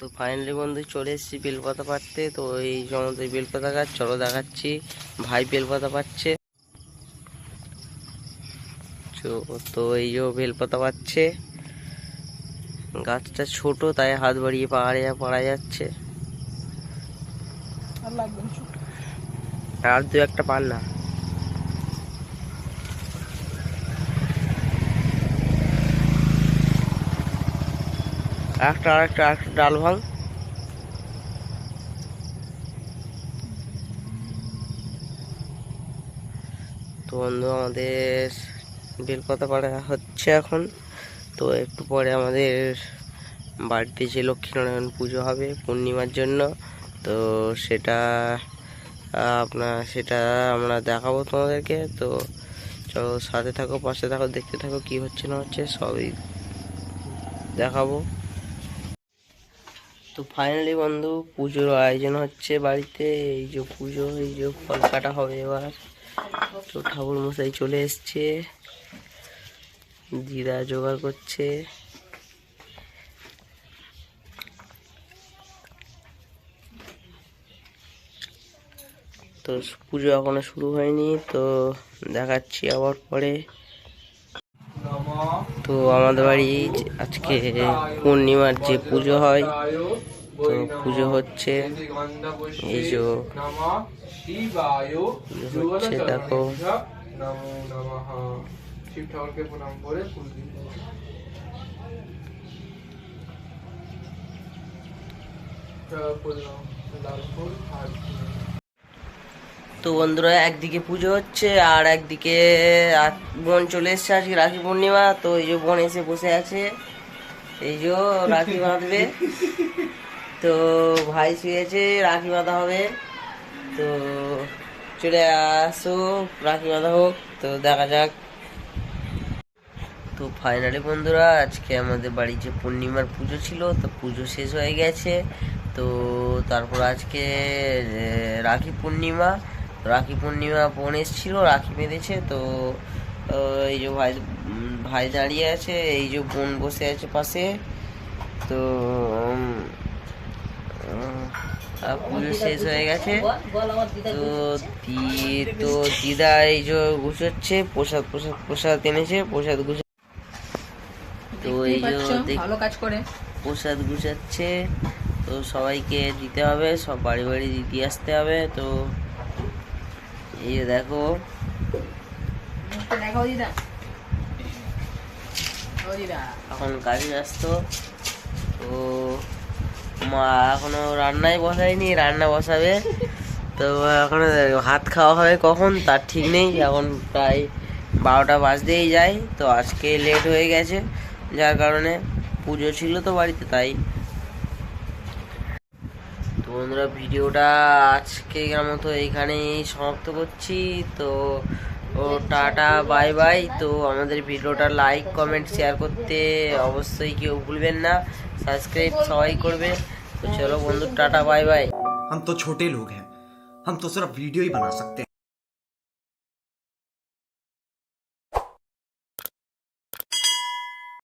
তো ফাইনালি বন্ধু চলে এসেছি বেলপাতা পাড়তে। তো এই সমস্ত বেলপাতা গাছ চলো দেখাচ্ছি। ভাই বেলপাতা পাচ্ছে। তো এই যে বেলপাতা পাচ্ছে, গাছটা ছোট তাই হাত বাড়িয়ে পাড়া যাচ্ছে। আর দু একটা পার না। আরেকটা ডাল ভাঙ। তো বন্ধু আমাদের বেলপাতা পাড়া হচ্ছে এখন। তো একটু পরে আমাদের বাড়িতে যে লক্ষ্মীনারায়ণ পুজো হবে পূর্ণিমার জন্য, তো সেটা সেটা আমরা দেখাবো তোমাদেরকে। তো চলো সাথে থাকো, পাশে থাকো, দেখতে থাকো কি হচ্ছে না হচ্ছে সবই দেখাবো। তো ফাইনালি বন্ধু পুজোর আয়োজন হচ্ছে বাড়িতে। এই যে পুজো, এই যে ফল কাটা হবে এবার। তো ঠাকুর মশাই চলে এসছে, দিদা জোগাড় করছে। তো পুজো এখনো শুরু হয়নি, তো দেখাচ্ছি আবার পরে। তো আমাদের বাড়ি আজকে পূর্ণিমার যে পুজো হয়, তো পুজো হচ্ছে। এই যে হচ্ছে দেখো। শিব ঠাকুরকে প্রণাম করে ফুল দিন। তো বন্ধুরা একদিকে পুজো হচ্ছে আর একদিকে বোন চলে এসছে আজকে রাখি পূর্ণিমা। তো এই যে বোন এসে বসে আছে, এই যে রাখি বাঁধবে। তো ভাই শুয়েছে, রাখি বাঁধা হবে। তো চলে আসো, রাখি বাঁধা হোক। তো দেখা যাক। তো ফাইনালি বন্ধুরা আজকে আমাদের বাড়ি যে পূর্ণিমার পুজো ছিল, তো পুজো শেষ হয়ে গেছে। তো তারপর আজকে রাখি পূর্ণিমা বোন এসেছিল, রাখি বেঁধেছে। তো এই যে ভাই দাঁড়িয়ে আছে, এই যে বোন বসে আছে পাশে। তো পুজো শেষ হয়ে গেছে। তো দিদা এই যে গুছোচ্ছে, প্রসাদ এনেছে, প্রসাদ গুছ। তো এই যে ভালো কাজ করে প্রসাদ গুছাচ্ছে। তো সবাইকে দিতে হবে, সব বাড়ি বাড়ি দিয়ে আসতে হবে। তো এই যে দেখো, এখন কাজে ব্যস্ত। তো মা এখনো রান্নাই বসায়নি, রান্না বসাবে। তো এখনো ভাত খাওয়া হবে কখন তার ঠিক নেই, এখন প্রায় 12টা বাজতেই যায়। তো আজকে লেট হয়ে গেছে, যার কারণে পুজো ছিল তো বাড়িতে, তাই। তো বন্ধুরা ভিডিওটা আজকের মতো এইখানেই সমাপ্ত করছি। তো টাটা বাই বাই। তো আমাদের ভিডিওটা লাইক কমেন্ট শেয়ার করতে অবশ্যই কেউ ভুলবেন না, সাবস্ক্রাইব সবাই করবে। তো চলো বন্ধু টাটা বাই বাই। हम तो छोटे लोग हैं, हम तो सिर्फ वीडियो ही बना सकते हैं।